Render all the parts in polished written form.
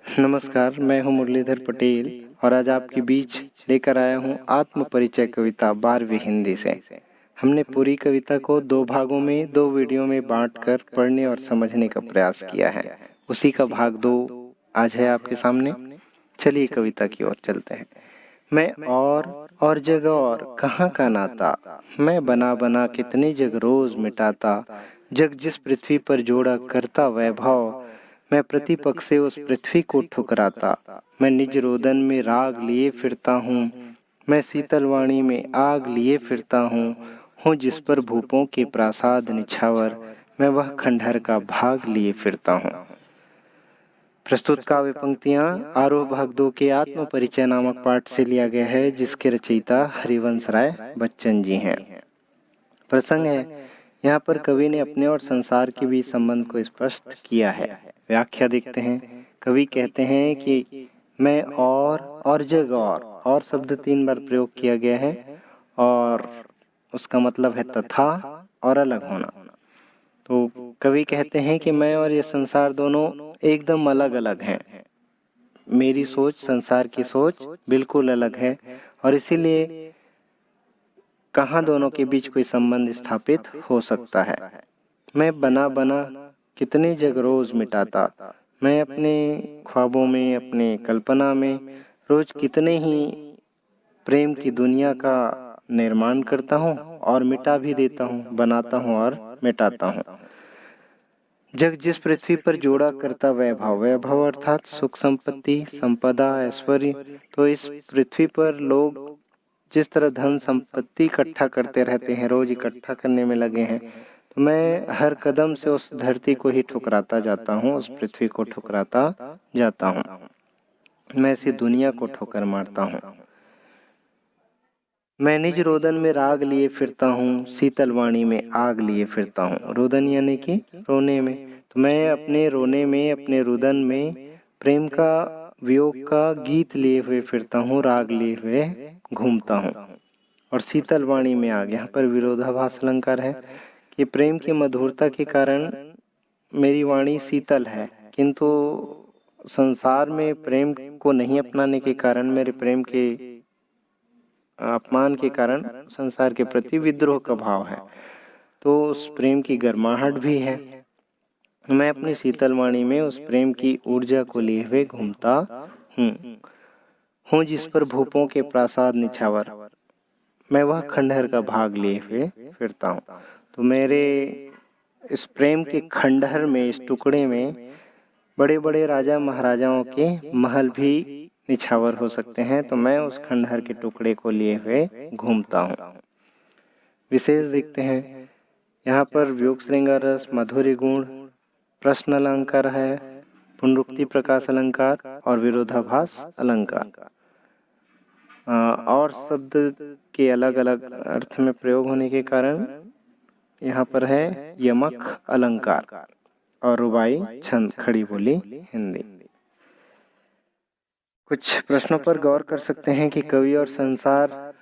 नमस्कार, मैं हूँ मुरलीधर पटेल और आज आपके बीच लेकर आया हूँ आत्म परिचय कविता 12वीं हिंदी से। हमने पूरी कविता को 2 भागों में 2 वीडियो में बांटकर पढ़ने और समझने का प्रयास किया है। उसी का भाग 2 आज है आपके सामने। चलिए कविता की ओर चलते हैं। मैं और जगह और कहाँ का नाता, मैं बना बना कितनी जग रोज मिटाता, जग जिस पृथ्वी पर जोड़ा करता वैभव, मैं प्रतिपक्ष से उस पृथ्वी को ठुकराता, मैं निज रोदन में राग लिए फिरता हूँ, मैं शीतल वाणी में आग लिए फिरता हूँ जिस पर भूपों के प्रासाद निछावर, मैं वह खंडहर का भाग लिए फिरता हूँ। प्रस्तुत काव्य पंक्तियाँ आरोह भाग 2 के आत्म परिचय नामक पाठ से लिया गया है, जिसके रचयिता हरिवंश राय बच्चन जी हैं। प्रसंग है, यहाँ पर कवि ने अपने और संसार के बीच संबंध को स्पष्ट किया है। व्याख्या देखते हैं। कवि कहते हैं कि मैं और जग और शब्द 3 बार प्रयोग किया गया है और उसका मतलब है तथा और अलग होना। तो कवि कहते हैं कि मैं और ये संसार दोनों एकदम अलग अलग हैं। मेरी सोच संसार की सोच बिल्कुल अलग है और इसीलिए कहाँ दोनों के बीच कोई संबंध स्थापित हो सकता है। मैं बना कितने जग रोज मिटाता, मैं अपने ख्वाबों में, अपने कल्पना में रोज कितने ही प्रेम की दुनिया का निर्माण करता हूँ और मिटा भी देता हूँ, बनाता हूँ और मिटाता हूँ। जग जिस पृथ्वी पर जोड़ा करता वैभव अर्थात सुख संपत्ति, संपदा, ऐश्वर्य। तो इस पृथ्वी पर लोग जिस तरह धन संपत्ति इकट्ठा करते रहते हैं, रोज इकट्ठा करने में लगे हैं, तो मैं हर कदम से उस धरती को ही ठुकराता जाता हूँ, उस पृथ्वी को ठुकराता जाता हूँ, मैं इसी दुनिया को ठोकर मारता हूँ। मैं निज रोदन में राग लिए फिरता हूँ, शीतल वाणी में आग लिए फिरता हूँ। रोदन यानी कि रोने में, तो मैं अपने रोने में, अपने रुदन में प्रेम का, वियोग का गीत लिए हुए फिरता हूँ, राग लिए हुए घूमता हूँ। और शीतल वाणी में आग, यहाँ पर विरोधाभास अलंकार है कि प्रेम की मधुरता के कारण मेरी वाणी शीतल है, किंतु संसार में प्रेम को नहीं अपनाने के कारण, मेरे प्रेम के अपमान के कारण संसार के प्रति विद्रोह का भाव है, तो उस प्रेम की गर्माहट भी है। मैं अपनी शीतल वाणी में उस प्रेम की ऊर्जा को लिए हुए घूमता हूँ जिस पर भूपों के प्रासाद निछावर, मैं वह खंडहर का भाग लिए हुए फिरता हूँ। तो मेरे इस प्रेम के खंडहर में, इस टुकड़े में बड़े बड़े राजा महाराजाओं के महल भी निछावर हो सकते हैं, तो मैं उस खंडहर के टुकड़े को लिए हुए घूमता हूँ। विशेष देखते हैं, यहाँ पर वियोग श्रृंगार रस, माधुर्य गुण, प्रश्न अलंकार है, पुनरुक्ति प्रकाश अलंकार और विरोधाभास अलंकार। और शब्द के अलग अलग अर्थ में प्रयोग होने के कारण यहाँ पर है यमक अलंकार और रुबाई छंद, खड़ी बोली हिंदी। कुछ प्रश्नों पर गौर कर सकते हैं कि कवि और संसार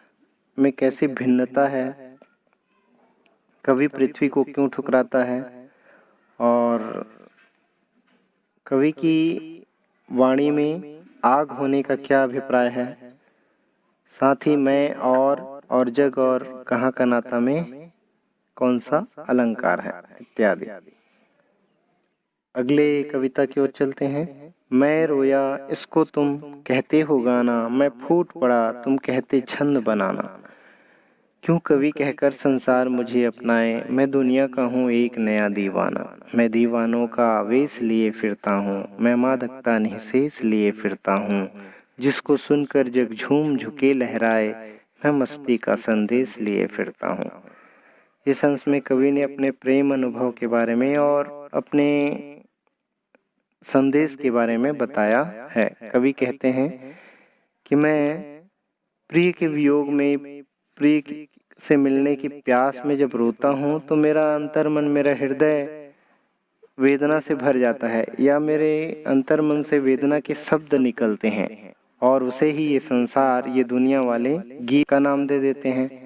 में कैसी भिन्नता है, कवि पृथ्वी को क्यों ठुकराता है और कवि की वाणी में आग होने का क्या अभिप्राय है। साथ ही मैं और जग और कहाँ का नाता में कौन सा अलंकार है इत्यादि। अगले कविता की ओर चलते हैं। मैं रोया इसको तुम कहते हो गाना, मैं फूट पड़ा तुम कहते छंद बनाना, क्यों कवि कहकर संसार मुझे अपनाए, मैं दुनिया का हूँ एक नया दीवाना, मैं दीवानों का आवेश लिए फिरता हूँ, मैं मादकता निःशेष लिए फिरता हूँ, जिसको सुनकर जग झूम झुके लहराए, मैं मस्ती का संदेश लिए फिरता हूँ। इस अंश में कवि ने अपने प्रेम अनुभव के बारे में और अपने संदेश के बारे में बताया है। कवि कहते हैं कि मैं प्रिय के वियोग में, प्रिय से मिलने की प्यास में जब रोता हूँ, तो मेरा अंतर्मन, मेरा हृदय वेदना से भर जाता है, या मेरे अंतर्मन से वेदना के शब्द निकलते हैं और उसे ही ये संसार, ये दुनिया वाले गीत का नाम दे देते हैं।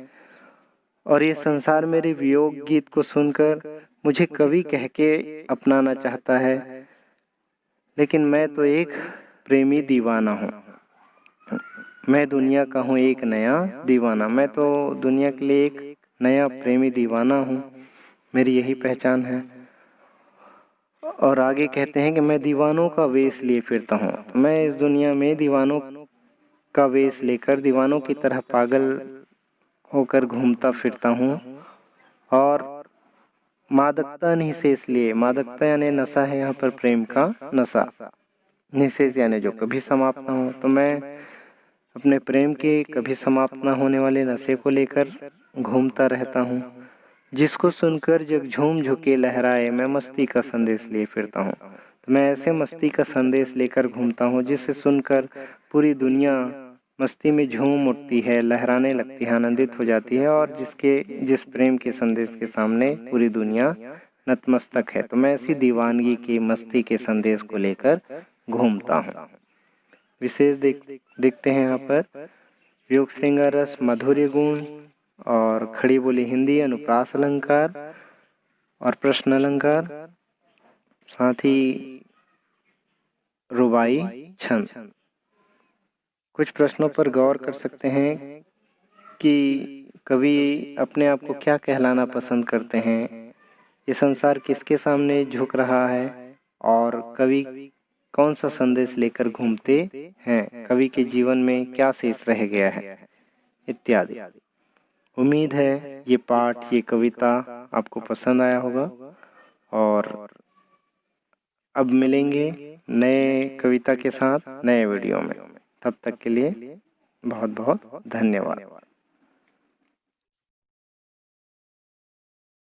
और ये संसार मेरे वियोग गीत को सुनकर मुझे कवि कह के अपनाना चाहता है, लेकिन मैं तो एक प्रेमी दीवाना हूँ। मैं दुनिया का हूँ एक नया दीवाना। मैं तो दुनिया के लिए एक नया प्रेमी दीवाना हूँ, मेरी यही पहचान है। और आगे कहते हैं कि मैं दीवानों का वेश लिए फिरता हूँ। तो मैं इस दुनिया में दीवानों का वेश लेकर दीवानों की तरह पागल होकर घूमता फिरता हूँ। और मादकता निःशेष लिए, मादकता यानी नशा है यहाँ पर प्रेम का नशा, निःशेष यानी जो कभी समाप्त ना हो। तो मैं अपने प्रेम के कभी समाप्त ना होने वाले नशे को लेकर घूमता रहता हूँ। जिसको सुनकर जग झूम झुके लहराए, मैं मस्ती का संदेश लिए फिरता हूँ। तो मैं ऐसे मस्ती का संदेश लेकर घूमता हूँ जिसे सुनकर पूरी दुनिया मस्ती में झूम उठती है, लहराने लगती है, आनंदित हो जाती है। और जिस प्रेम के संदेश के सामने पूरी दुनिया नतमस्तक है। तो मैं ऐसी दीवानगी की मस्ती के संदेश को लेकर घूमता हूँ। विशेष देखते हैं यहाँ पर योग श्रृंगार रस, माधुर्य गुण और खड़ी बोली हिंदी, अनुप्रास अलंकार और प्रश्न अलंकार, साथ ही रुबाई छंद। कुछ प्रश्नों पर गौर कर सकते हैं कि कवि अपने आप को क्या कहलाना पसंद करते हैं, ये संसार किसके सामने झुक रहा है और कवि कौन सा संदेश लेकर घूमते हैं, कवि के जीवन में क्या शेष रह गया है, इत्यादि। उम्मीद है ये पाठ, ये कविता आपको पसंद आया होगा। और अब मिलेंगे नए कविता के साथ नए वीडियो में। तब तक के लिए बहुत बहुत धन्यवाद।